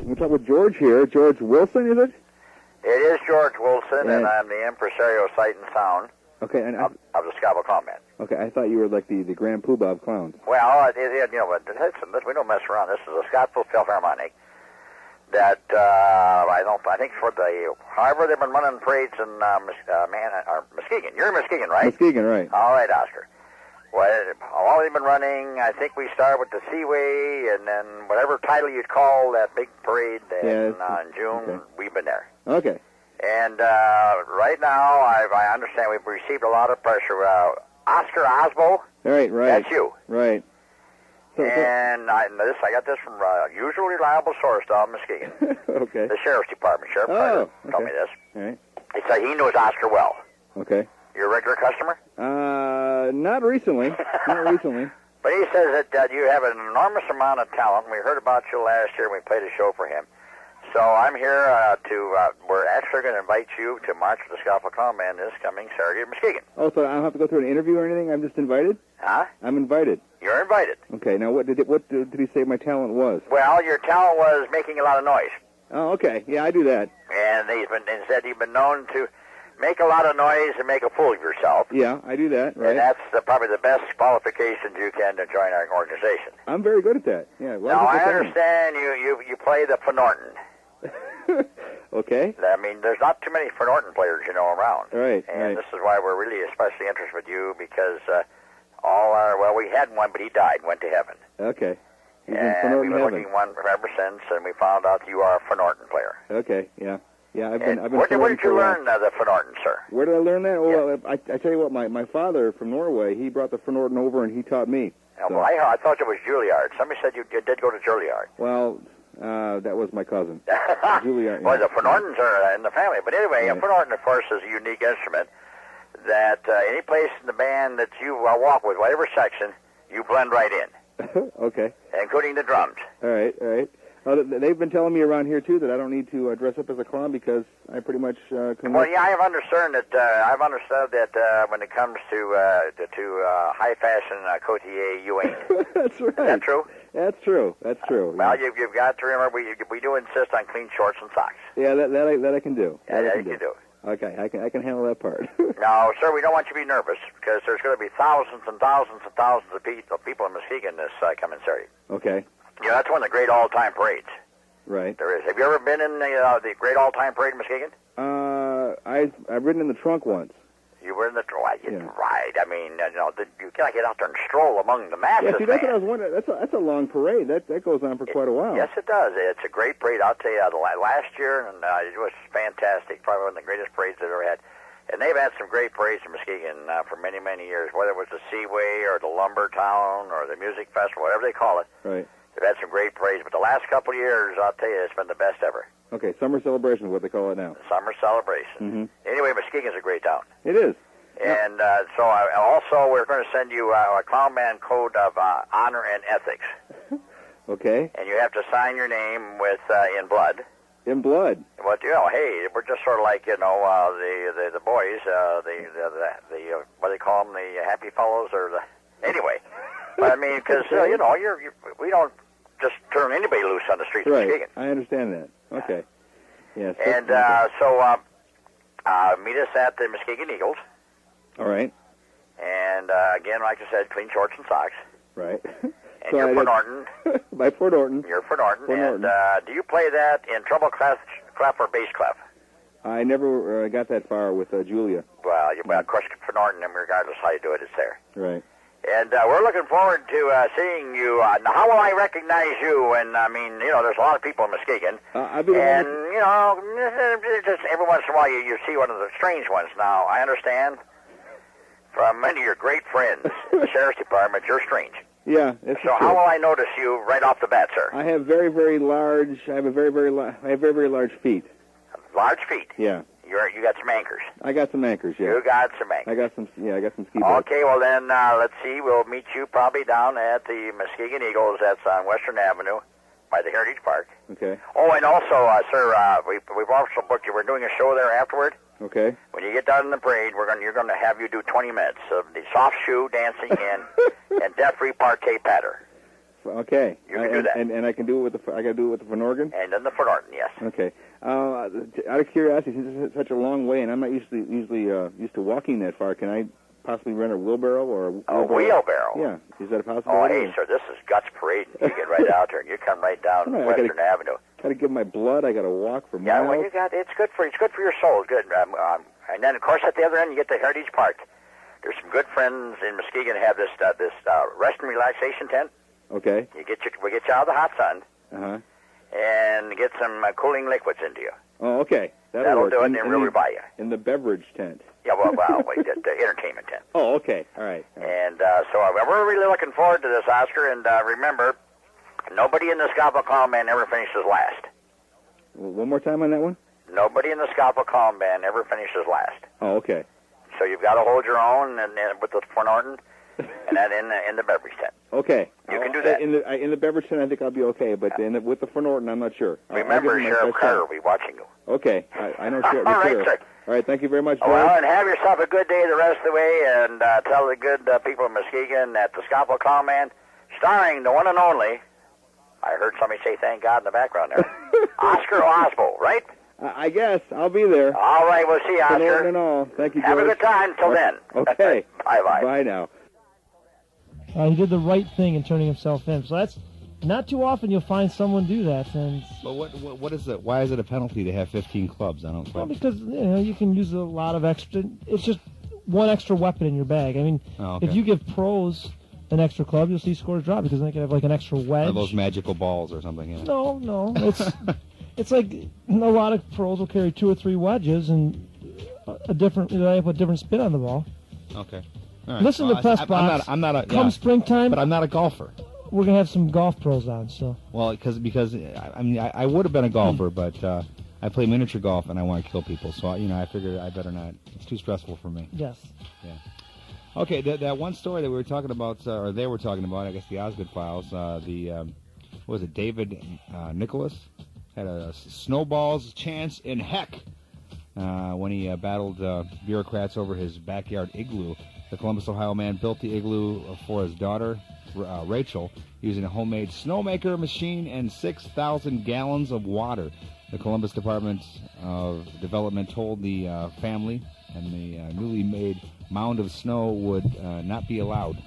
We'll talk with George here. George Wilson, is it? It is George Wilson, and I'm the impresario sight and sound of the Scavo Clown Band. Okay, I thought you were like the Grand Poobah of clowns. Well, listen, we don't mess around. This is a Scottsville Philharmonic that I think for however they've been running parades in Muskegon. You're in Muskegon, right? Muskegon, right. All right, Oscar. Well, all they've been running, I think we start with the Seaway, and then whatever title you'd call that big parade in June, we've been there. Okay. And right now, I understand we've received a lot of pressure. Oscar Osbo, right. That's you. Right. And I got this from a usually reliable source down in Muskegon. Okay. The Sheriff's Department. Sheriff Carter told me this. All right. He said he knows Oscar well. Okay. You're a regular customer? Not recently. Not recently. But he says that you have an enormous amount of talent. We heard about you last year when we played a show for him. So I'm here we're actually going to invite you to march with the Scavo Clown Band this coming Saturday in Muskegon. Oh, so I don't have to go through an interview or anything? I'm just invited? Huh? I'm invited. You're invited. Okay, now what did he say my talent was? Well, your talent was making a lot of noise. Oh, okay. Yeah, I do that. And he said you've been known to make a lot of noise and make a fool of yourself. Yeah, I do that, right. And that's probably the best qualifications you can to join our organization. I'm very good at that. Yeah. Now, I understand you play the Norton. Okay. I mean, there's not too many Norton players, around. Right, and this is why we're really especially interested with you, because we had one, but he died and went to heaven. Okay. And we've been looking one ever since, and we found out you are a Norton player. Okay, yeah. Yeah, I've been where did you learn the Norton, sir? Where did I learn that? Oh, well, I tell you what, my father from Norway, he brought the Norton over and he taught me. So. Well, I thought it was Juilliard. Somebody said you did go to Juilliard. Well, that was my cousin. Juilliard. Well, the Nortons are in the family. But anyway, a Norton, of course, is a unique instrument that any place in the band that you walk with, whatever section, you blend right in. Okay. Including the drums. All right. They've been telling me around here, too, that I don't need to dress up as a clown because I pretty much can... Well, yeah, I've understood that when it comes to high fashion cotillier, you ain't. That's right. Is that true? That's true. Well, you've got to remember, we do insist on clean shorts and socks. Yeah, that I can do. Yeah, you can do. Okay, I can handle that part. No, sir, we don't want you to be nervous because there's going to be thousands and thousands and thousands of people in Muskegon this coming Saturday. Okay. Yeah, that's one of the great all-time parades. Right. There is. Have you ever been in the great all-time parade in Muskegon? I've ridden in the trunk once. You were in the trunk. Right. I mean, you can't get out there and stroll among the masses. Yeah, see, that's what I was wondering. That's a long parade. That goes on for quite a while. Yes, it does. It's a great parade. I'll tell you, last year, and it was fantastic. Probably one of the greatest parades they've ever had. And they've had some great parades in Muskegon for many, many years, whether it was the Seaway or the Lumber Town or the Music Festival, whatever they call it. Right. They've had some great parades, but the last couple of years, I'll tell you, it's been the best ever. Okay, Summer Celebration is what they call it now. Summer Celebration. Mm-hmm. Anyway, Muskegon's a great town. It is. And so also we're going to send you a Clown Band Code of Honor and Ethics. Okay. And you have to sign your name with in blood. In blood. But hey, we're just sort of like the boys, the what do they call them, the happy fellows, or the anyway. But I mean, because we don't just turn anybody loose on the streets of Muskegon. I understand that. Okay. Yes. And so meet us at the Muskegon Eagles. All right. And again, like I said, clean shorts and socks. Right. And so you're for Norton. By for Norton. You're for Norton. Norton. And do you play that in treble clef or bass clef? I never got that far with Julia. Well, of course, for Norton, and regardless how you do it, it's there. Right. And we're looking forward to seeing you. Now, how will I recognize you? And I mean, there's a lot of people in Muskegon. And just every once in a while you see one of the strange ones. Now, I understand from many of your great friends in the Sheriff's Department, you're strange. Yeah. So how will I notice you right off the bat, sir? I have very, very large. I have very, very large feet. Large feet. Yeah. You got some anchors. I got some anchors. Yeah. You got some anchors. I got some ski boats. Okay. Well then, let's see. We'll meet you probably down at the Muskegon Eagles. That's on Western Avenue, by the Heritage Park. Okay. Oh, and also, sir, we've also booked you. We're doing a show there afterward. Okay. When you get down in the parade, you're going to have you do 20 minutes of the soft shoe dancing and deaf repartee patter. Okay. You can do that. And I can do it with I got to do it with the Van Organ? And then the Van Organ, yes. Okay. Out of curiosity, since it's such a long way, and I'm not usually used to walking that far, can I possibly rent a wheelbarrow or a wheelbarrow? Yeah. Is that a possibility? Oh, hey, sir, this is Guts Parade. You get right out there, and you come right down Western Avenue. Got to give my blood. I got to walk for miles. Yeah, well, it's good for your soul. Good. And then, of course, at the other end, you get the Heritage Park. There's some good friends in Muskegon have this rest and relaxation tent. Okay. We get you out of the hot sun. Uh-huh. And get some cooling liquids into you. Oh, okay. That'll do it, and we'll rebuy you. In the beverage tent. Yeah, well, wait, the entertainment tent. Oh, okay. All right. And so we're really looking forward to this, Oscar. And remember, nobody in the Scalpel Calm Band ever finishes last. One more time on that one? Nobody in the Scalpel Calm Band ever finishes last. Oh, okay. So you've got to hold your own, and with the Van Organ, and that in the beverage tent. Okay. You can do that. In the beverage tent, I think I'll be okay, but with the Van Organ, I'm not sure. Remember, Sheriff Carter will be watching you. Okay. I know Sheriff. All right, sir. All right, thank you very much, George. Well, and have yourself a good day the rest of the way, and tell the good people of Muskegon that the Scalpel Calm Band, starring the one and only, I heard somebody say thank God in the background there, Oscar Osbo, right? I guess. I'll be there. All right, we'll see you, Oscar. And all. Thank you, George. Have a good time till then. Okay. Bye-bye. Bye now. He did the right thing in turning himself in. So that's not too often you'll find someone do that. And but what is it? Why is it a penalty to have 15 clubs? I don't. Well, because you can use a lot of extra. It's just one extra weapon in your bag. I mean, if you give pros an extra club, you'll see scores drop because they can have like an extra wedge. Are those magical balls or something? Yeah. No. It's like a lot of pros will carry 2 or 3 wedges and they put a different spin on the ball. Okay. All right. Listen to Press Box. I'm not come springtime. But I'm not a golfer. We're gonna have some golf pros on. So. Well, because I mean I would have been a golfer, but I play miniature golf and I want to kill people. So I figured I better not. It's too stressful for me. Yes. Yeah. Okay. That one story that we were talking about, or they were talking about, I guess the Osgood Files. What was it? David Nicholas had a snowball's chance in heck when he battled bureaucrats over his backyard igloo. The Columbus, Ohio man built the igloo for his daughter, Rachel, using a homemade snowmaker machine and 6,000 gallons of water. The Columbus Department of Development told the family and the newly made mound of snow would not be allowed.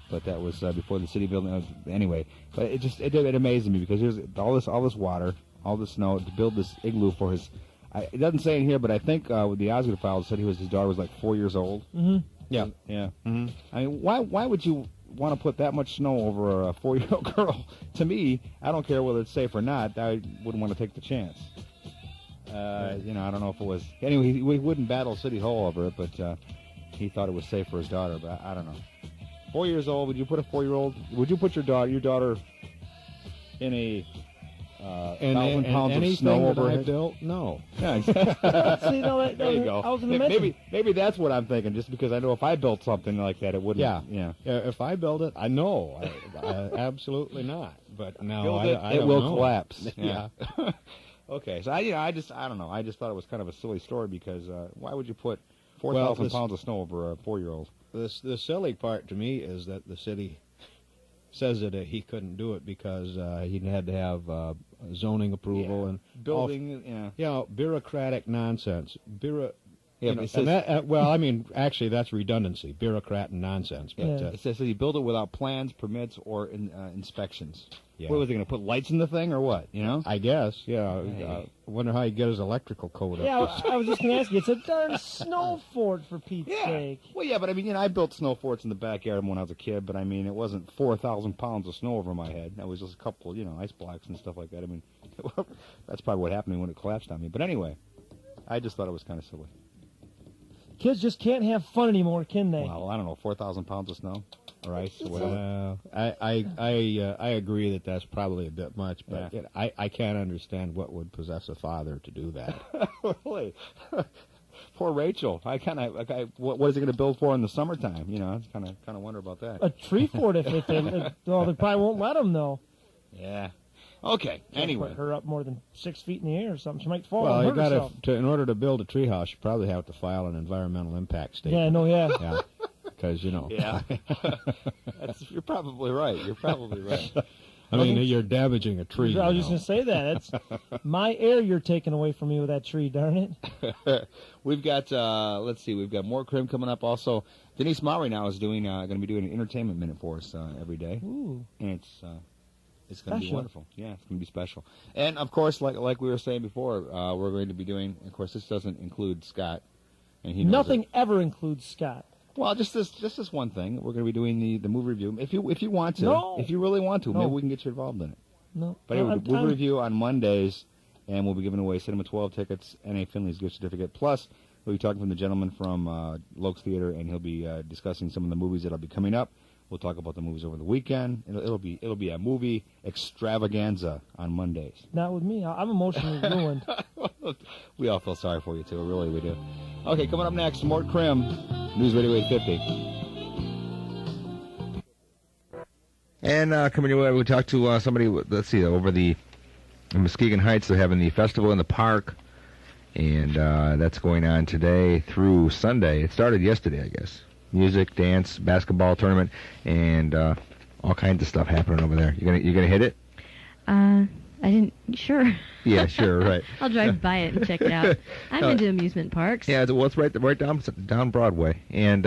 But that was before the city building. Anyway, but it amazed me because there's all this water, all the snow to build this igloo for his. It doesn't say in here, but I think with the Osgood Files said his daughter was like 4 years old. Mm-hmm. Yeah. Mm-hmm. I mean, why would you want to put that much snow over a 4-year-old girl? To me, I don't care whether it's safe or not. I wouldn't want to take the chance. I don't know if it was. Anyway, he wouldn't battle City Hall over it, but he thought it was safe for his daughter. But I don't know. 4 years old. Would you put a 4-year-old? Would you put your daughter in a 1,000 pounds of snow over I built? No. Yeah. See, there you go. I was gonna mention. Maybe that's what I'm thinking. Just because I know if I built something like that, it wouldn't. Yeah. If I build it, I know. I absolutely not. But no, I it don't will know. collapse. Yeah. Okay. So I don't know. I just thought it was kind of a silly story because why would you put 4,000 pounds of snow over a 4-year-old? The silly part to me is that the city says that he couldn't do it because he had to have zoning approval and building. Bureaucratic nonsense. Actually, that's redundancy. Bureaucrat and nonsense. But it says that he built it without plans, permits, or inspections. Yeah. What was he going to put lights in the thing or what? I guess. Yeah. I wonder how he get his electrical code up. Yeah, I was just going to ask you. It's a darn snow fort for Pete's sake. Well, yeah, but I mean, I built snow forts in the backyard when I was a kid, but I mean, it wasn't 4,000 pounds of snow over my head. That was just a couple, ice blocks and stuff like that. I mean, that's probably what happened to me when it collapsed on me. But anyway, I just thought it was kind of silly. Kids just can't have fun anymore, can they? Well, I don't know, 4,000 pounds of snow or ice or whatever. I agree that that's probably a bit much, but I can't understand what would possess a father to do that. Really? Poor Rachel. What is he going to build for in the summertime? I kind of wonder about that. A tree fort if they probably won't let them though. Yeah. Okay. Anyway, put her up more than 6 feet in the air or something. She might fall. Well, and hurt herself. In order to build a treehouse, you probably have to file an environmental impact statement. Yeah. Yeah. because, you know. Yeah. You're probably right. I mean, you're damaging a tree. I was just going to say that. That's my air you're taking away from me with that tree, darn it. We've got, let's see, we've got more Crim coming up. Also, Denise Mowry now is going to be doing an entertainment minute for us every day. Ooh. And it's going to be wonderful. Yeah, it's going to be special. And, of course, like we were saying before, we're going to be doing, of course, this doesn't include Scott. And he knows Nothing ever includes Scott. Well, just this one thing. We're going to be doing the movie review. If you want to, no. If you really want to, no. maybe we can get you involved in it. No. But anyway, movie review on Mondays, and we'll be giving away Cinema 12 tickets and a Finley's gift certificate. Plus, we'll be talking from the gentleman from Lokes Theater, and he'll be discussing some of the movies that'll be coming up. We'll talk about the movies over the weekend. It'll be a movie extravaganza on Mondays. Not with me. I'm emotionally ruined. We all feel sorry for you too. Really, we do. Okay, coming up next, Mort Krim, News Radio 850. And coming your way, we talked to somebody. Let's see, over in Muskegon Heights, they're having the festival in the park, and that's going on today through Sunday. It started yesterday, I guess. Music, dance, basketball tournament, and all kinds of stuff happening over there. You gonna hit it? I didn't. Sure. Yeah, sure, right. I'll drive by it and check it out. I'm into amusement parks. Yeah, well, it's right down Broadway, and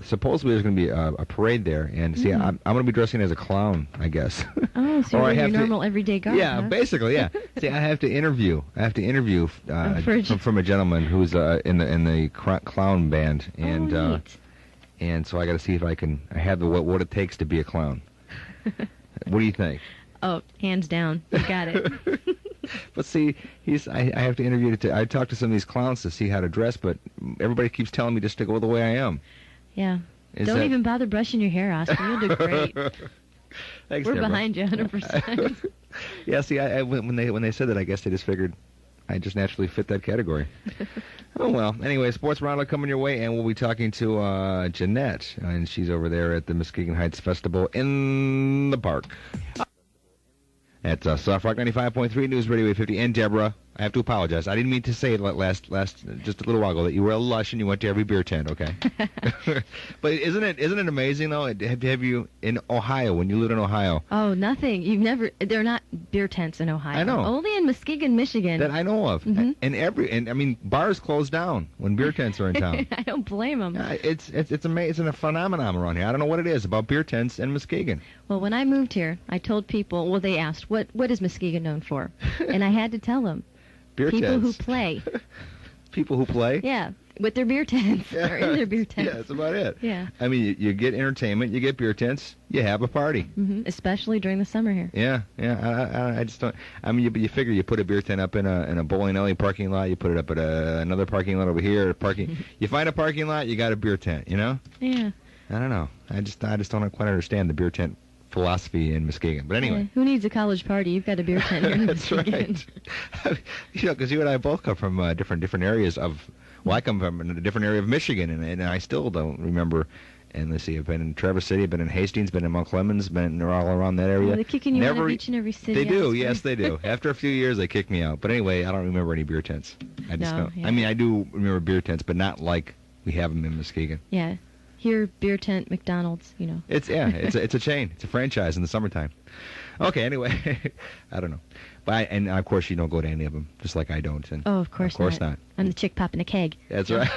supposedly there's going to be a parade there. And see, I'm going to be dressing as a clown, I guess. Oh, so you're your normal everyday garb. Yeah, huh? Basically, yeah. See, I have to interview from a gentleman who's in the clown band, and neat. And so I got to see if I have what it takes to be a clown. What do you think? Oh, hands down, you got it. But see, I have to interview. I talk to some of these clowns to see how to dress, but everybody keeps telling me just to go the way I am. Yeah. Don't even bother brushing your hair, Oscar. You'll do great. Thanks, We're Deborah. behind you 100%. Yeah, see, when they said that, I guess they just figured I just naturally fit that category. Oh, well. Anyway, Sports Roundup coming your way, and we'll be talking to Jeanette, and she's over there at the Muskegon Heights Festival in the park. At Soft Rock 95.3 News Radio 850, and Deborah, I have to apologize. I didn't mean to say it last just a little while ago that you were a lush and you went to every beer tent. Okay, but isn't it amazing though? Have you in Ohio when you lived in Ohio? Oh, nothing. You've never. They're not beer tents in Ohio. I know. Only in Muskegon, Michigan. That I know of. Mm-hmm. And I mean bars close down when beer tents are in town. I don't blame them. It's amazing. It's a phenomenon around here. I don't know what it is about beer tents in Muskegon. Well, when I moved here, I told people. Well, they asked, "What is Muskegon known for?" And I had to tell them. Beer people tents. who play. People who play? Yeah, with their beer tents. Or in their beer tents. Yeah, that's about it. Yeah. I mean, you get entertainment, you get beer tents, you have a party. Mm-hmm. Especially during the summer here. Yeah. I just don't. I mean, you figure you put a beer tent up in a bowling alley parking lot, you put it up at another parking lot over here. You find a parking lot, you got a beer tent. You know? Yeah. I don't know. I just don't quite understand the beer tent philosophy in Muskegon. But anyway. Who needs a college party? You've got a beer tent here in That's Muskegon. Right. Because you and I both come from different areas of. Well, I come from a different area of Michigan, and I still don't remember. And let's see, I've been in Traverse City, I've been in Hastings, been in Mount Clemens, been all around that area. Oh, they're kicking you out of each and every city. They do, yes, they do. After a few years, they kick me out. But anyway, I don't remember any beer tents. I just don't. Yeah. I mean, I do remember beer tents, but not like we have them in Muskegon. Yeah. Here, beer tent, McDonald's, you know. It's a chain. It's a franchise in the summertime. Okay, anyway, I don't know. And of course, you don't go to any of them, just like I don't. And of course not. I'm the chick popping a keg. That's right.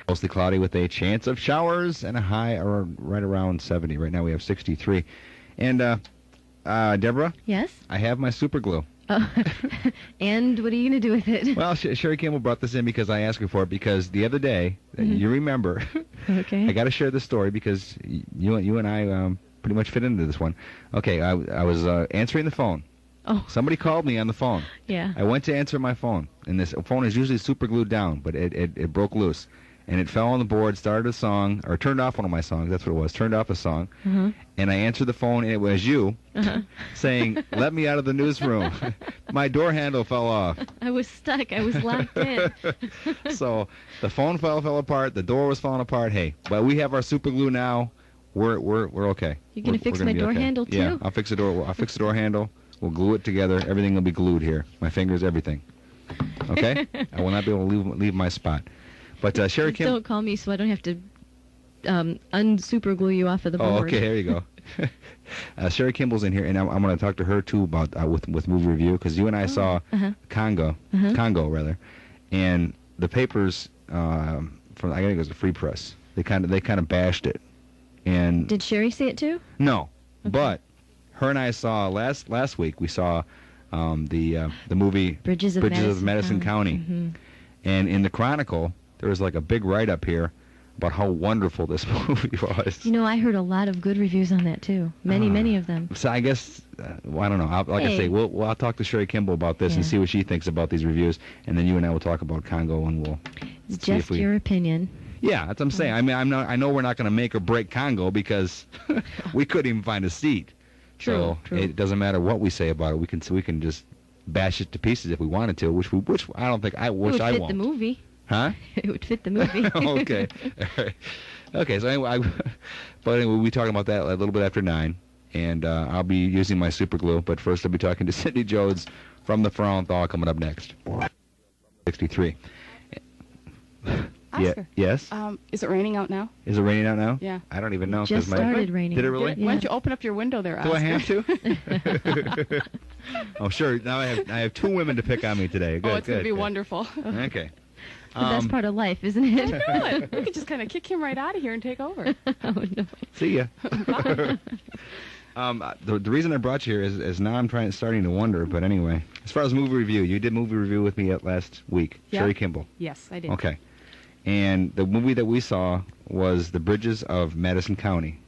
Mostly cloudy with a chance of showers and a high right around 70. Right now we have 63. And Deborah? Yes? I have my super glue. Oh. And what are you going to do with it? Well, Sherry Campbell brought this in because I asked her for it because the other day, you remember, okay. I got to share this story because you and I pretty much fit into this one. Okay, I was answering the phone. Oh. Somebody called me on the phone. Yeah. I went to answer my phone, and this phone is usually super glued down, but it broke loose. And it fell on the board, started a song, or turned off one of my songs, that's what it was, turned off a song. Uh-huh. And I answered the phone, and it was you saying, "Let me out of the newsroom." My door handle fell off. I was stuck. I was locked in. So the phone fell apart, the door was falling apart. Hey, but we have our super glue now. We're okay. You're going to fix my door handle, too? Yeah, I'll fix the door handle. We'll glue it together. Everything will be glued here. My fingers, everything. Okay? I will not be able to leave my spot. But Sherry Kim... Don't call me so I don't have to unsuper glue you off of the board. Oh, okay, there you go. Sherry Kimball's in here, and I'm going to talk to her too about with movie review, because you and I saw Congo, and the papers from, I think it was the Free Press. They kind of bashed it. And did Sherry see it too? No, but her and I saw last week. We saw the movie Bridges of Madison County, and in the Chronicle there was like a big write-up here about how wonderful this movie was. You know, I heard a lot of good reviews on that too. Many of them. So I guess, well, I don't know. I say, I'll talk to Sherry Kimball about this and see what she thinks about these reviews, and then you and I will talk about Congo, and we'll. It's just your opinion. Yeah, that's what I'm saying. I mean, I know we're not going to make or break Congo because we couldn't even find a seat. True. It doesn't matter what we say about it. We can just bash it to pieces if we wanted to, which I don't think I won't. It would fit the movie. Huh? It would fit the movie. Okay. All right. Okay. So anyway, we'll be talking about that a little bit after 9, and I'll be using my super glue. But first, I'll be talking to Cindy Jones from the Frauenthal coming up next. 63. Oscar. Yes. Is it raining out now? Is it raining out now? Yeah. I don't even know. Just started raining. Did it really? Why don't you open up your window there, Oscar? Do I have to? Oh, sure. Now I have 2 women to pick on me today. Good. It's going to be wonderful. Okay. The best part of life, isn't it? I know. We could just kind of kick him right out of here and take over. Oh, no. See ya. The reason I brought you here is now I'm starting to wonder. But anyway, as far as movie review, you did movie review with me last week. Yeah. Sherry Kimball. Yes, I did. Okay. And the movie that we saw was The Bridges of Madison County.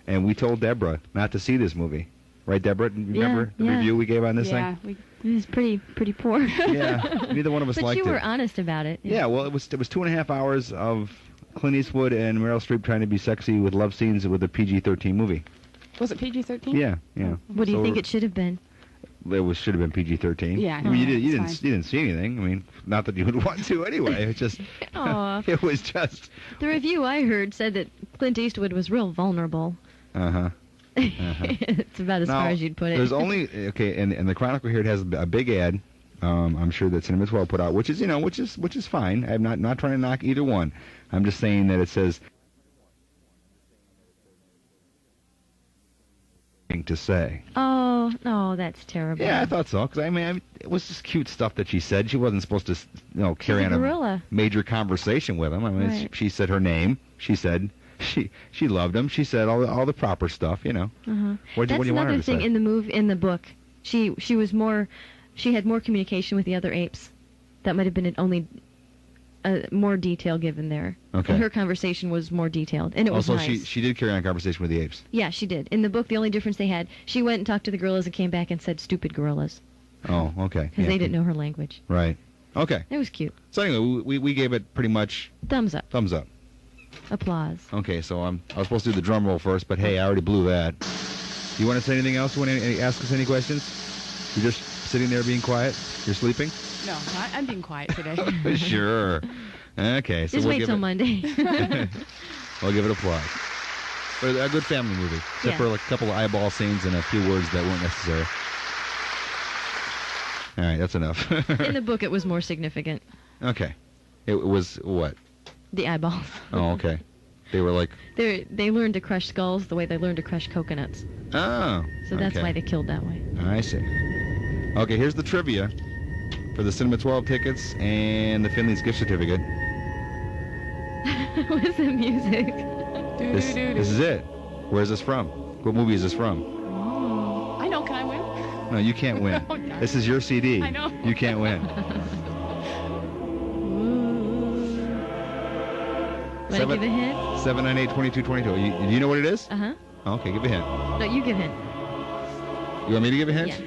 And we told Deborah not to see this movie. Right, Deborah? Remember the review we gave on this thing? It was pretty poor. Yeah, neither one of us but liked it. But you were honest about it. Yeah, well, it was 2.5 hours of Clint Eastwood and Meryl Streep trying to be sexy with love scenes with a PG-13 movie. Was it PG-13? Yeah. What do you think it should have been? It should have been PG-13. Yeah, I mean, you didn't see anything. I mean, not that you would want to anyway. It's just it was just. The review I heard said that Clint Eastwood was real vulnerable. It's about as far as you'd put it. There's only and the Chronicle here, it has a big ad. I'm sure that Cinema 12 put out, which is fine. I'm not trying to knock either one. I'm just saying that it says to say. Oh, that's terrible. Yeah, I thought so. Because I mean, it was just cute stuff that she said. She wasn't supposed to, carry on a major conversation with him. I mean, right. She said her name. She said she loved him. She said all the proper stuff. What do you want her to say? That's another thing in the book. She had more communication with the other apes. That might have been only more detail given there. Okay. And her conversation was more detailed, and it was also nice. she did carry on a conversation with the apes. Yeah, she did. In the book, the only difference they had, she went and talked to the gorillas and came back and said, "Stupid gorillas." Oh, okay. Because they didn't know her language. Right. Okay. It was cute. So anyway, we gave it pretty much thumbs up. Thumbs up. Applause. Okay, so I was supposed to do the drum roll first, but hey, I already blew that. You want to say anything else? You want to ask us any questions? You're just sitting there being quiet? You're sleeping? No, I'm being quiet today. Sure. Okay, so just wait till Monday. We'll give it applause. But a good family movie, except for like a couple of eyeball scenes and a few words that weren't necessary. All right, that's enough. In the book, it was more significant. Okay. It was what? The eyeballs. Oh, okay. They were like... They learned to crush skulls the way they learned to crush coconuts. Oh. So that's why they killed that way. I see. Okay, here's the trivia for the Cinema 12 tickets and the Finley's gift certificate. What's the music? This is it. Where is this from? What movie is this from? I know. Can I win? No, you can't win. Oh, no. This is your CD. I know. You can't win. 7, give a hint? 798-2222. Do you know what it is? Uh-huh. Okay, give a hint. No, you give a hint. You want me to give a hint? Yeah.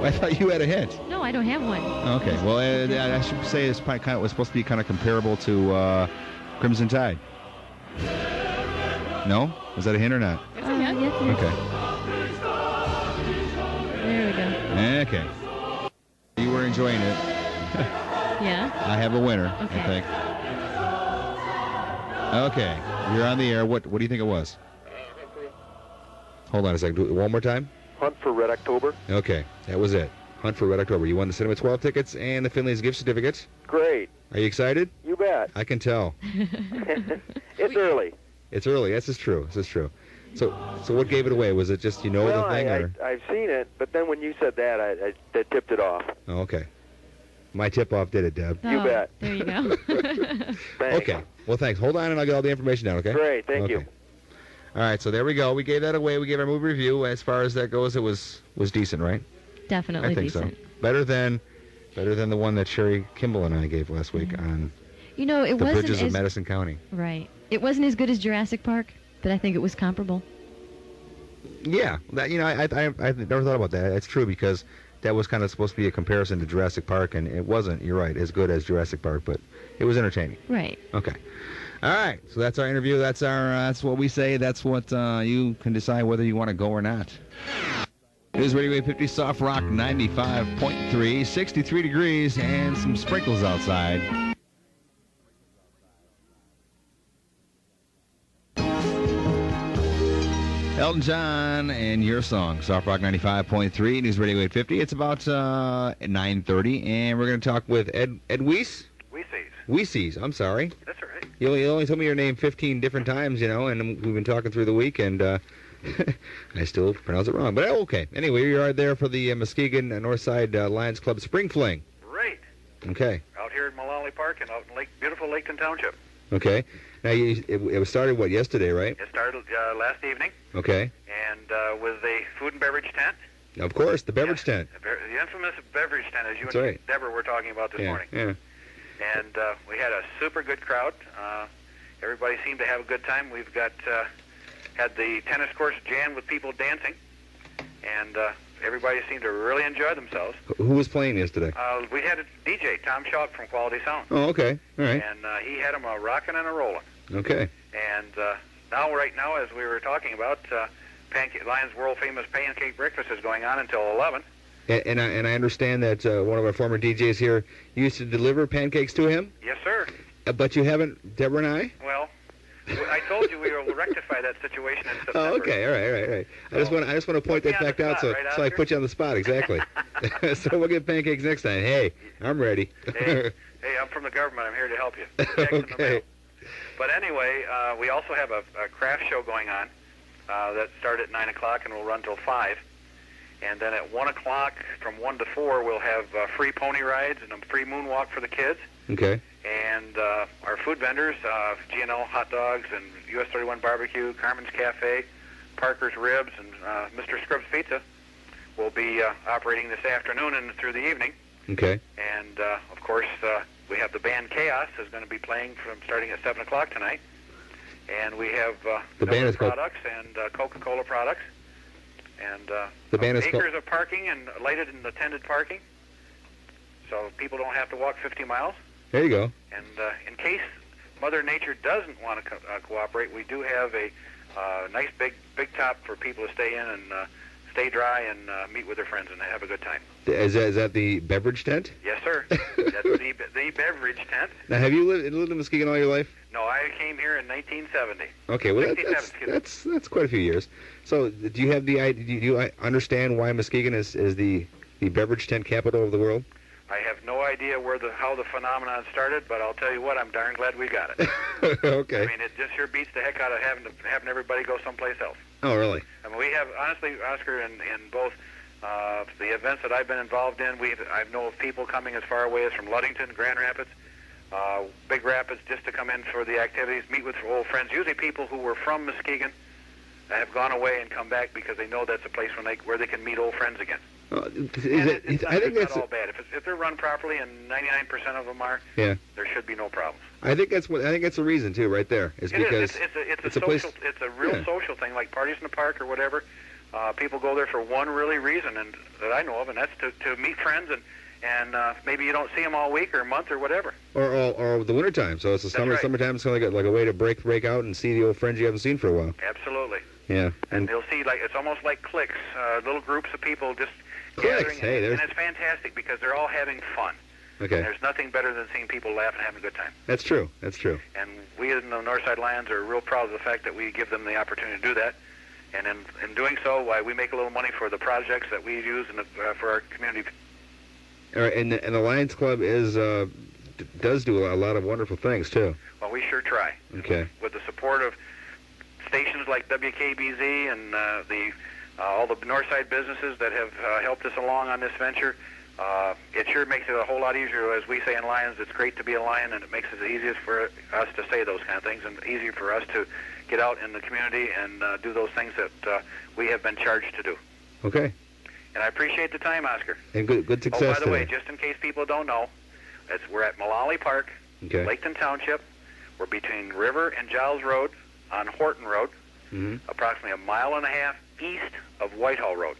I thought you had a hint. No, I don't have one. Okay, well, I should say it was supposed to be kind of comparable to Crimson Tide. No? Was that a hint or not? It's a hint. Yes, Okay. There we go. Okay. You were enjoying it. Yeah? I have a winner, Okay. I think. Okay, you're on the air. What do you think it was? Hold on a second. Do it one more time. Hunt for Red October. Okay, that was it. Hunt for Red October. You won the Cinema 12 tickets and the Finley's gift certificate. Great. Are you excited? You bet. I can tell. It's early. It's early. This is true. This is true. So what gave it away? Was it just the thing? Or? I've seen it, but then when you said that, that tipped it off. Oh, okay. My tip-off did it, Deb. Oh, You bet. There you go. Thanks. Okay. Well, thanks. Hold on, and I'll get all the information down, okay? Great. Thank you. All right, so there we go. We gave that away. We gave our movie review. As far as that goes, it was decent, right? Definitely I think decent. so. Better than the one that Sherry Kimball and I gave last week on You know, it the wasn't bridges of Madison County. Right. It wasn't as good as Jurassic Park, but I think it was comparable. Yeah, that I never thought about that. It's true because that was kind of supposed to be a comparison to Jurassic Park, and it wasn't. You're right, as good as Jurassic Park, but it was entertaining. Right. Okay. All right. So that's our interview. That's what we say. That's what you can decide whether you want to go or not. It is Radio 850 Soft Rock 95.3, 63 degrees, and some sprinkles outside. Elton John and your song, Soft Rock 95.3, News Radio 850. It's about 9:30, and we're going to talk with Ed Weiss. Weese's, I'm sorry. That's all right. You only told me your name 15 different times, and we've been talking through the week, and I still pronounce it wrong. But okay. Anyway, you are there for the Muskegon Northside Lions Club Spring Fling. Right. Okay. Out here at Mullally Park and out in beautiful Laketon Township. Okay. Now, it was started, yesterday, right? It started last evening. Okay. And with a food and beverage tent. Of course, the beverage tent. The infamous beverage tent, as you That's and right. Deborah were talking about this morning. Yeah. And we had a super good crowd. Everybody seemed to have a good time. We've got had the tennis courts jammed with people dancing, and everybody seemed to really enjoy themselves. Who was playing yesterday? We had a DJ, Tom Schaup from Quality Sound. Oh, okay. All right. And he had them a rocking and a rolling. Okay. And right now, as we were talking about, Lions' world-famous pancake breakfast is going on until 11. And I understand that one of our former DJs here used to deliver pancakes to him? Yes, sir. But you haven't, Deborah and I? Well, I told you we will rectify that situation in September. Oh, okay. All right. I just want to point that fact out, so I put you on the spot. Exactly. So we'll get pancakes next time. Hey, I'm ready. Hey, I'm from the government. I'm here to help you. Okay. But anyway, we also have a craft show going on that started at 9 o'clock and will run till 5. And then at 1 o'clock, from 1 to 4, we'll have free pony rides and a free moonwalk for the kids. Okay. And our food vendors, G&L Hot Dogs and US 31 Barbecue, Carmen's Cafe, Parker's Ribs, and Mr. Scrub's Pizza, will be operating this afternoon and through the evening. Okay. And, of course, we have the band Chaos is going to be playing from starting at 7 o'clock tonight. And we have the band products and Coca-Cola products. And the band is acres of parking and lighted and attended parking, so people don't have to walk 50 miles. There you go. And in case Mother Nature doesn't want to cooperate, we do have a nice big top for people to stay in and stay dry and meet with their friends and have a good time. Is that the beverage tent? Yes, sir. That's the beverage tent. Now, have you lived in Muskegon all your life? No, I came here in 1970. Okay, well that's quite a few years. So, do you have do you understand why Muskegon is the beverage tent capital of the world? I have no idea how the phenomenon started, but I'll tell you what, I'm darn glad we got it. Okay. I mean, it just sure beats the heck out of having everybody go someplace else. Oh, really? I mean, we have, honestly, Oscar, in both the events that I've been involved in, I know of people coming as far away as from Ludington, Grand Rapids, Big Rapids, just to come in for the activities, meet with old friends, usually people who were from Muskegon that have gone away and come back because they know that's a place where they can meet old friends again. I think that's not all bad. If they're run properly, and 99% of them are, there should be no problems. I think that's the reason too, right there. It's because it's a social, it's a real social thing, like parties in the park or whatever. People go there for one really reason, and that I know of, and that's to meet friends and maybe you don't see them all week or a month or whatever. Or the wintertime. So it's the summertime. It's kind of like a way to break out and see the old friends you haven't seen for a while. Absolutely. Yeah. And they'll see it's almost like cliques, little groups of people just gathering, and it's fantastic because they're all having fun. Okay. And there's nothing better than seeing people laugh and having a good time. That's true. And we in the Northside Lions are real proud of the fact that we give them the opportunity to do that. And in doing so, we make a little money for the projects that we use for our community All right, and the Lions Club does do a lot of wonderful things too. Well, we sure try. Okay. With the support of stations like WKBZ and all the Northside businesses that have helped us along on this venture, it sure makes it a whole lot easier. As we say in Lions, it's great to be a Lion, and it makes it the easiest for us to say those kind of things, and easier for us to get out in the community and do those things that we have been charged to do. Okay. And I appreciate the time, Oscar. And good success. Oh, by the way, today. just in case people don't know, we're at Mullally Park, okay. Laketon Township. We're between River and Giles Road on Horton Road, approximately 1.5 miles east of Whitehall Road.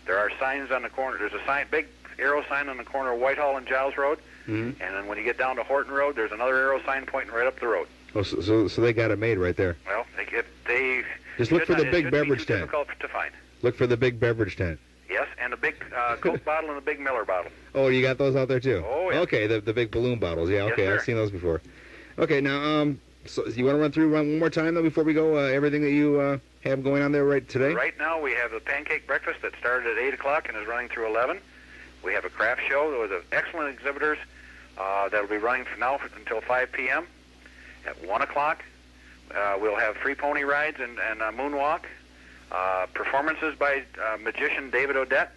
There are signs on the corner. There's a big arrow sign on the corner of Whitehall and Giles Road, and then when you get down to Horton Road, there's another arrow sign pointing right up the road. Oh, so they got it made right there. Well, they just look for the big beverage tent. Difficult to find. Look for the big beverage tent. Yes, and a big Coke bottle and a big Miller bottle. Oh, you got those out there too? Oh, yeah. Okay, the big balloon bottles. Yeah, okay, yes, I've seen those before. Okay, now, so you want to run through one more time though before we go? Everything that you have going on there right today? Right now, we have the pancake breakfast that started at 8 o'clock and is running through 11. We have a craft show with excellent exhibitors that will be running from now until 5 p.m. At 1 o'clock, we'll have free pony rides and a moonwalk. Performances by magician David Odette.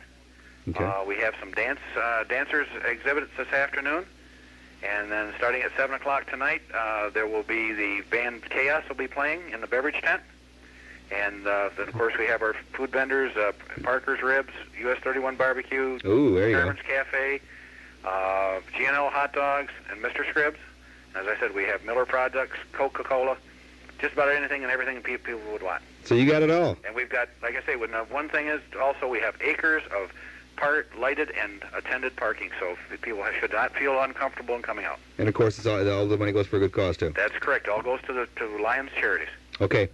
Okay. We have some dancers exhibits this afternoon. And then starting at 7 o'clock tonight, there will be the band Chaos will be playing in the beverage tent. And then, of course, we have our food vendors, Parker's Ribs, US 31 Barbecue, Ooh, there you Carmen's Cafe, G&L Hot Dogs, and Mr. Scribs. As I said, we have Miller products, Coca-Cola, just about anything and everything people would want. So you got it all. And we've got, like I say, one thing is also we have acres of lighted and attended parking, so people should not feel uncomfortable in coming out. And of course, it's all the money goes for a good cause too. That's correct. All goes to Lions Charities. Okay.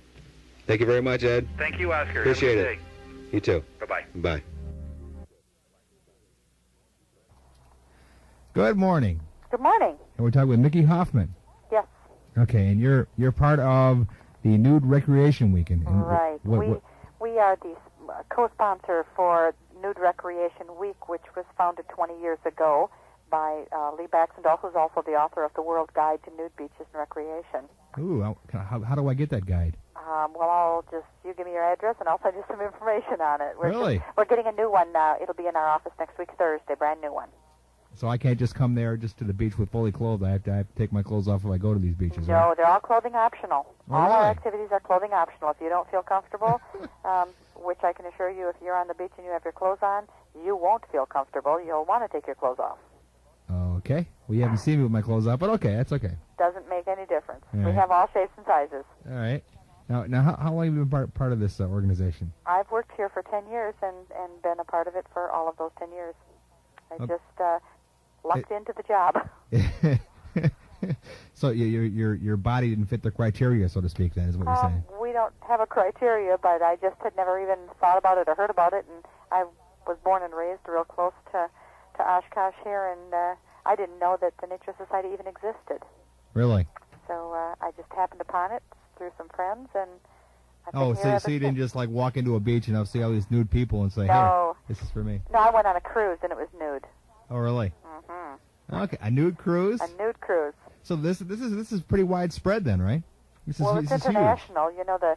Thank you very much, Ed. Thank you, Oscar. Appreciate Have a it. good day. You too. Bye-bye. Bye. Good morning. Good morning. And we're talking with Mickey Hoffman. Yes. Okay, and you're part of the Nude Recreation Weekend. And right. We are the co-sponsor for Nude Recreation Week, which was founded 20 years ago by Lee Baxendale, who's also the author of the World Guide to Nude Beaches and Recreation. Ooh, how do I get that guide? Well, you give me your address, and I'll send you some information on it. Really? We're getting a new one now. It'll be in our office next week, Thursday, brand new one. So I can't just come there just to the beach with fully clothed. I have to take my clothes off if I go to these beaches. No, right? They're all clothing optional. Oh, all really? our activities are clothing optional. If you don't feel comfortable, which I can assure you, if you're on the beach and you have your clothes on, you won't feel comfortable. You'll want to take your clothes off. Okay. Well, you haven't seen me with my clothes off, but okay, that's okay. Doesn't make any difference. All We right. have all shapes and sizes. All right. Now, how long have you been part of this organization? I've worked here for 10 years and been a part of it for all of those 10 years. I just lucked into the job. So your body didn't fit the criteria, so to speak, then, is what you're saying. We don't have a criteria, but I just had never even thought about it or heard about it, and I was born and raised real close to Oshkosh here, and I didn't know that the Nature Society even existed. Really? So I just happened upon it through some friends, and I've been Oh, here so ever you didn't since. just like walk into a beach and see all these nude people and say, No. "Hey, this is for me." No, I went on a cruise, and it was nude. Oh, really? Mm-hmm. Okay, a nude cruise. A nude cruise. So this is pretty widespread then, right? This Well, is, it's this is international. You know, the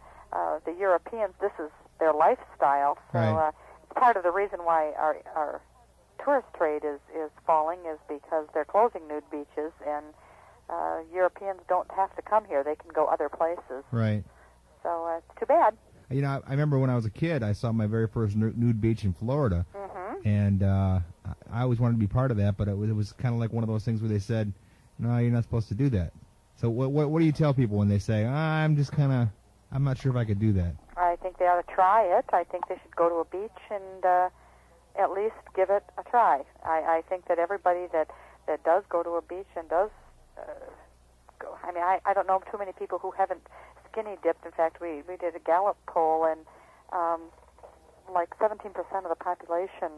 Europeans, this is their lifestyle. So Right. it's part of the reason why our tourist trade is falling is because they're closing nude beaches, and Europeans don't have to come here. They can go other places. huge. Right. So it's too bad. You know, I remember when I was a kid, I saw my very first nude beach in Florida, and I always wanted to be part of that, but it was kind of like one of those things where they said, "No, you're not supposed to do that." So what do you tell people when they say, I'm not sure if I could do that? I think they ought to try it. I think they should go to a beach and at least give it a try. I think that everybody that does go to a beach and does go, I mean, I don't know too many people who haven't skinny dipped. In fact, we did a Gallup poll, and like 17% of the population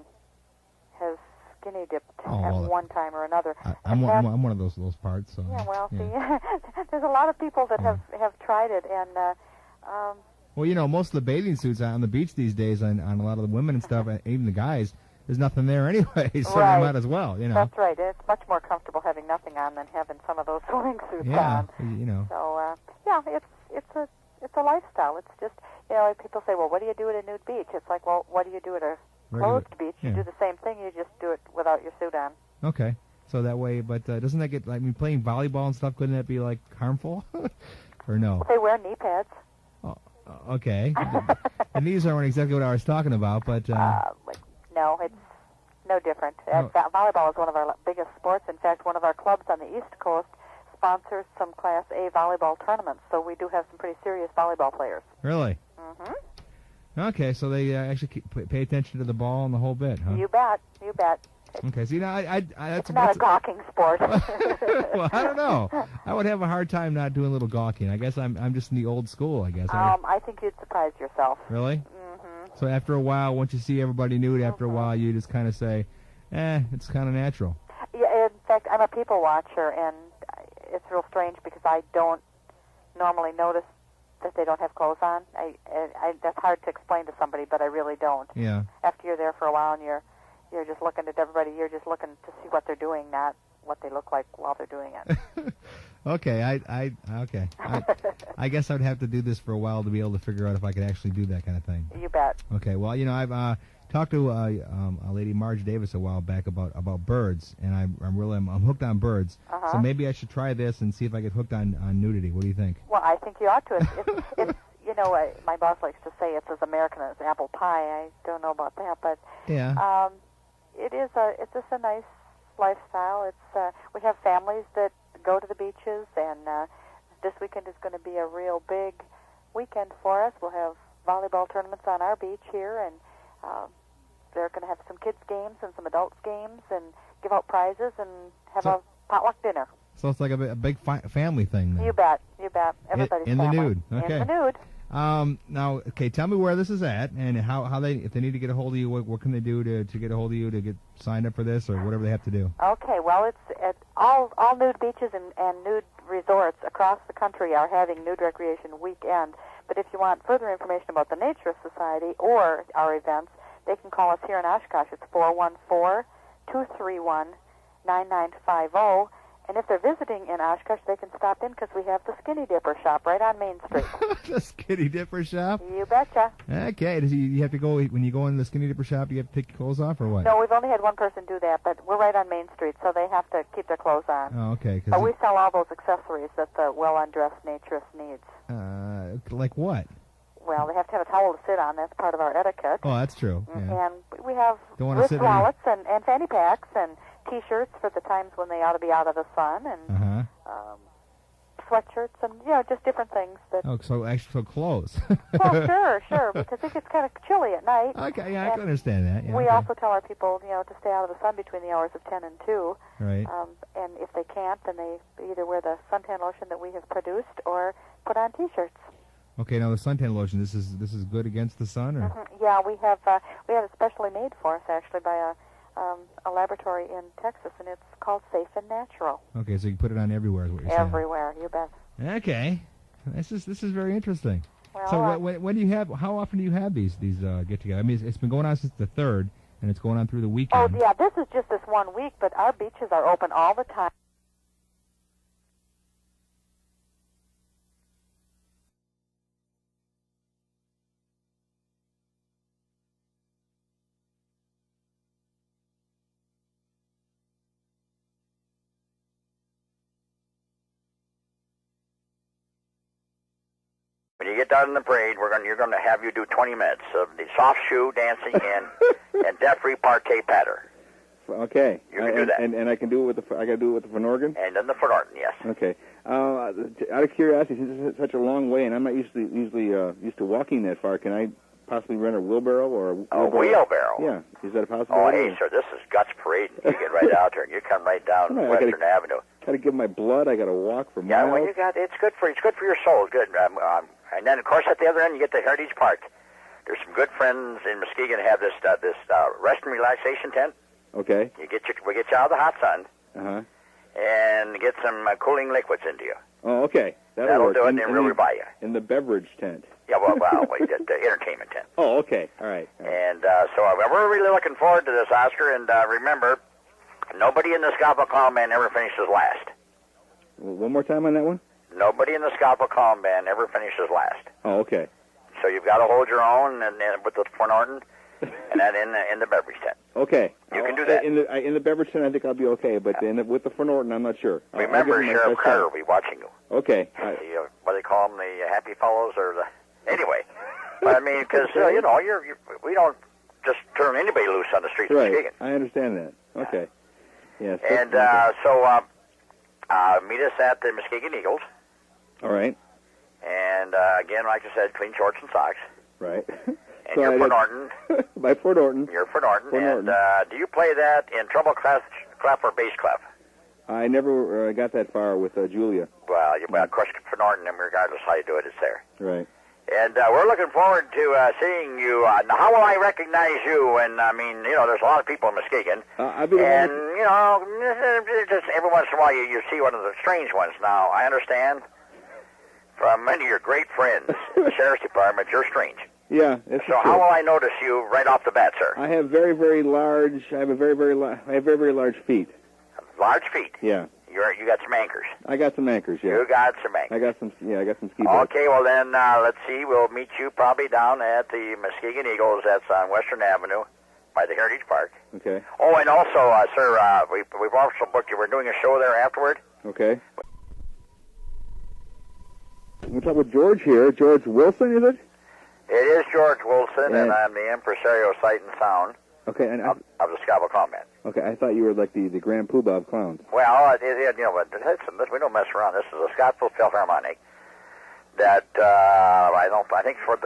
has skinny dipped at one time or another. I'm one of those parts. So yeah, well, yeah. see, there's a lot of people that have tried it, and well, you know, most of the bathing suits on the beach these days, on a lot of the women and stuff, and even the guys, there's nothing there anyway, so Right. you might as well, That's right. It's much more comfortable having nothing on than having some of those swimming suits Yeah, on. So yeah, it's a lifestyle. It's just people say, well, what do you do at a nude beach? It's like, well, what do you do at a closed beach? You do the same thing. You just do it without your suit on. Okay. So that way, but doesn't that get, playing volleyball and stuff, couldn't that be, harmful? Or no? They wear knee pads. Oh, okay. The knees aren't exactly what I was talking about, but... No, it's no different. Volleyball is one of our biggest sports. In fact, one of our clubs on the East Coast sponsors some Class A volleyball tournaments, so we do have some pretty serious volleyball players. Really? Mm-hmm. Okay, so they actually pay attention to the ball and the whole bit, huh? You bet. Okay, see, It's not a gawking sport. Well, I don't know. I would have a hard time not doing a little gawking. I guess I'm just in the old school, I guess. I think you'd surprise yourself. Really? Mm-hmm. So after a while, once you see everybody nude, after a while, you just kind of say, it's kind of natural. Yeah, in fact, I'm a people watcher, and it's real strange because I don't normally notice that they don't have clothes on. That's hard to explain to somebody, but I really don't. Yeah. After you're there for a while and you're just looking at everybody, you're just looking to see what they're doing, not what they look like while they're doing it. Okay, I guess I'd have to do this for a while to be able to figure out if I could actually do that kind of thing. You bet. Okay, well, I've talked to a lady, Marge Davis, a while back about birds, and I'm hooked on birds. Uh-huh. So maybe I should try this and see if I get hooked on nudity. What do you think? Well, I think you ought to. It's my boss likes to say it's as American as apple pie. I don't know about that, but yeah. It's just a nice lifestyle. It's we have families that go to the beaches, and this weekend is going to be a real big weekend for us. We'll have volleyball tournaments on our beach here, and they're going to have some kids' games and some adults' games, and give out prizes and have a potluck dinner. So it's like a big family thing then. You bet. Everybody's in family. the nude. Okay. In the nude. Now, okay, tell me where this is at, and how they, if they need to get a hold of you, what can they do to get a hold of you to get signed up for this, or whatever they have to do? Okay, well, it's at all nude beaches and nude resorts across the country are having Nude Recreation Weekend. But if you want further information about the Naturist Society or our events, they can call us here in Oshkosh. It's 414-231-9950. And if they're visiting in Oshkosh, they can stop in because we have the Skinny Dipper shop right on Main Street. The Skinny Dipper shop? You betcha. Okay. You have to go, when you go in the Skinny Dipper shop, you have to take your clothes off, or what? No, we've only had one person do that, but we're right on Main Street, so they have to keep their clothes on. Oh, okay. But we sell all those accessories that the well-undressed naturist needs. Like what? Well, they have to have a towel to sit on. That's part of our etiquette. Oh, that's true. Yeah. And we have wrist wallets and fanny packs and T-shirts for the times when they ought to be out of the sun, and sweatshirts, and just different things that. Oh, so actual clothes. Well, sure, because it gets kind of chilly at night. Okay, yeah, I can understand that. Yeah, we also tell our people, to stay out of the sun between the hours of 10 and 2. Right. And if they can't, then they either wear the suntan lotion that we have produced or put on T-shirts. Okay, now the suntan lotion. This is good against the sun, or? Yeah, we have it specially made for us actually by a laboratory in Texas, and it's called Safe and Natural. Okay, so you put it on everywhere, is what you're saying. Everywhere, you bet. Okay, this is very interesting. Well, so when do you have? How often do you have these get-together? I mean, it's been going on since the 3rd, and it's going on through the weekend. Oh yeah, this is just this 1 week, but our beaches are open all the time. When you get down in the parade, you're going to have you do 20 minutes of the soft shoe dancing and deaf-free parquet patter. Okay. You can do that. And I can do it with I got to do it with the foot organ? And then the foot organ, yes. Okay. Out of curiosity, since it's such a long way, and I'm not usually used to walking that far, can I possibly rent a wheelbarrow or a wheelbarrow? Yeah. Is that a possibility? Oh, hey, sir, this is Guts Parade. You get right out there, and you come right down Western Avenue. Got to give my blood. I got to walk for miles. Yeah, well, it's good for your soul. It's good. And then, of course, at the other end, you get the Heritage Park. There's some good friends in Muskegon have this rest and relaxation tent. Okay. We get you out of the hot sun. And get some cooling liquids into you. Oh, okay. That'll work. do it, and then we'll buy you. In the beverage tent. Yeah, well, wait, the entertainment tent. Oh, okay. All right. And so we're really looking forward to this, Oscar. And remember, nobody in the Scalpel Clown Band ever finishes last. One more time on that one? Nobody in the Scalpel Clown Band ever finishes last. Oh, okay. So you've got to hold your own and with the Fort Norton, and that in the beverage tent. Okay. You can do that. In the beverage tent, I think I'll be okay, but with the Fort Norton, I'm not sure. Remember, Sheriff Carter will be watching you. Okay. What do they call them, the Happy Fellows, or the... Anyway, I mean, because, we don't just turn anybody loose on the streets of Muskegon. I understand that. Okay. Yes. And meet us at the Muskegon Eagles. All right. And, again, like I said, clean shorts and socks. Right. And you're Fort Norton. By Fort Norton. You're Fort Norton. And do you play that in treble clef or bass clef? I never got that far with Julia. Well, of course, Fort Norton, and regardless how you do it, it's there. Right. And we're looking forward to seeing you. Now, how will I recognize you? And, I mean, there's a lot of people in Muskegon. Just every once in a while you see one of the strange ones. Now, I understand from many of your great friends in the Sheriff's Department, you're strange. Yeah. So how will I notice you right off the bat, sir? I have very, very large. I have very, very large feet. Large feet. Yeah. You got some anchors. I got some anchors. Yeah. You got some anchors. I got some ski boats. Okay. Well then, let's see. We'll meet you probably down at the Muskegon Eagles. That's on Western Avenue, by the Heritage Park. Okay. Oh, and also, sir, we've also booked you. We're doing a show there afterward. Okay. We'll talk with George here. George Wilson, is it? It is George Wilson, and I'm the impresario sight and sound. Okay, and of the Scalpel Clown Band. Okay, I thought you were like the Grand Poobah of clowns. Well, we don't mess around. This is a Scottsville Philharmonic that I think for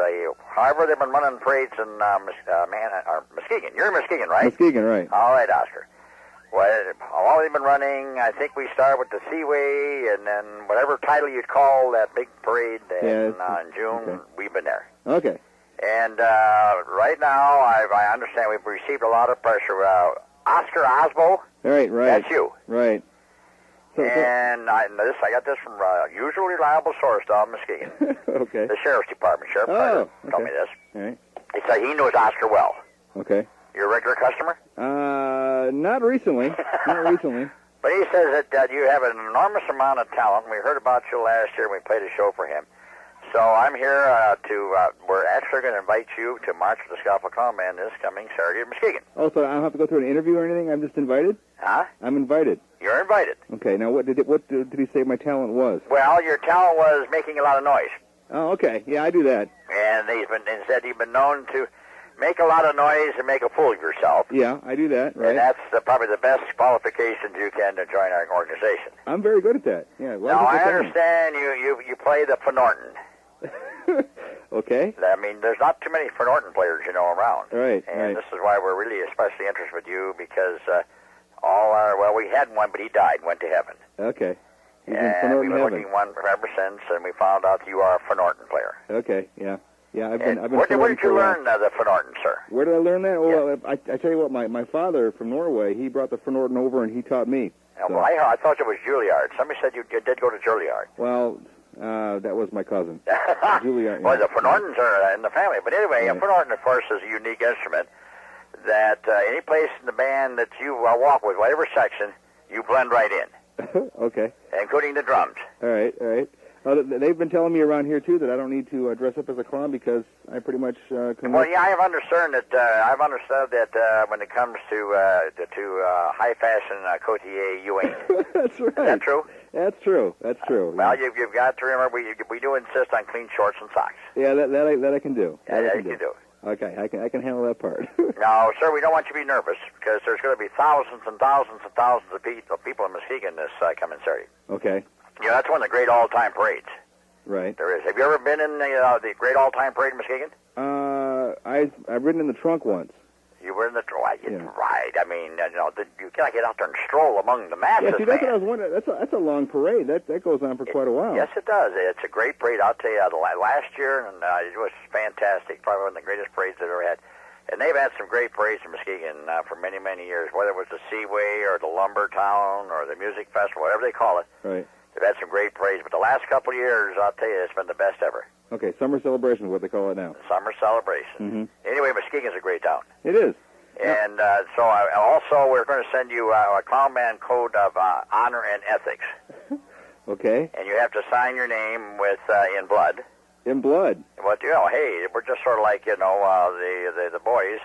however they've been running parades in Muskegon. You're in Muskegon, right? Muskegon, right? All right, Oscar. Well, all they've been running, I think we start with the Seaway, and then whatever title you'd call that big parade in June, we've been there. Okay. And right now, I understand we've received a lot of pressure. Oscar Osbo. Right. That's you. Right. And I got this from a usual reliable source down in Muskegon. Okay. The Sheriff's Department. Sheriff Carter told me this. All right. He said he knows Oscar well. Okay. You're a regular customer? Not recently. Not recently. But he says that you have an enormous amount of talent. We heard about you last year when we played a show for him. So I'm here we're actually going to invite you to march with the Scalpel Clown Band this coming Saturday in Muskegon. Oh, so I don't have to go through an interview or anything? I'm just invited? Huh? I'm invited. You're invited. Okay, now what did he say my talent was? Well, your talent was making a lot of noise. Oh, okay. Yeah, I do that. And said you've been known to make a lot of noise and make a fool of yourself. Yeah, I do that, right. And that's probably the best qualifications you can to join our organization. I'm very good at that. Yeah. Well, now, I understand you play the Fort Norton. Okay. I mean, there's not too many Fort Norton players, around. Right, and this is why we're really especially interested with you, because we had one, but he died and went to heaven. Okay. And we've been looking one ever since, and we found out you are a Fort Norton player. Okay, yeah. Yeah, I've been where did you learn the Fort Norton, sir? Where did I learn that? Well, I tell you what, my father from Norway, he brought the Fort Norton over, and he taught me. So. Well, I thought it was Juilliard. Somebody said you did go to Juilliard. Well, that was my cousin. Juilliard. Well, the Fort Nortons are in the family. But anyway, a Fort Norton, of course, is a unique instrument that any place in the band that you walk with, whatever section, you blend right in. Okay. Including the drums. All right. They've been telling me around here, too, that I don't need to dress up as a clown because I pretty much come Well, yeah, I've understood that when it comes to high-fashion cotillier, you ain't. That's right. Is that true? That's true. Well, you've got to remember, we do insist on clean shorts and socks. Yeah, that I can do. That you can do. Okay, I can handle that part. No, sir, we don't want you to be nervous because there's going to be thousands and thousands and thousands of people in Muskegon this coming Saturday. Okay. Yeah, that's one of the great all-time parades. Right. There is. Have you ever been in the great all-time parade in Muskegon? I've ridden in the trunk once. You were in the trunk. Right. I mean, you cannot get out there and stroll among the masses. Yeah, see, that's what I was wondering. That's a long parade. That goes on for quite a while. Yes, it does. It's a great parade. I'll tell you, last year, and it was fantastic. Probably one of the greatest parades I've ever had. And they've had some great parades in Muskegon for many, many years, whether it was the Seaway or the Lumber Town or the Music Festival, whatever they call it. Right. They've had some great parades, but the last couple of years, I'll tell you, it's been the best ever. Okay, summer celebration is what they call it now. Summer celebration. Mm-hmm. Anyway, Muskegon's a great town. It is. And so also we're going to send you a Clown Band code of honor and ethics. Okay. And you have to sign your name with in blood. In blood. But hey, we're just sort of like the boys.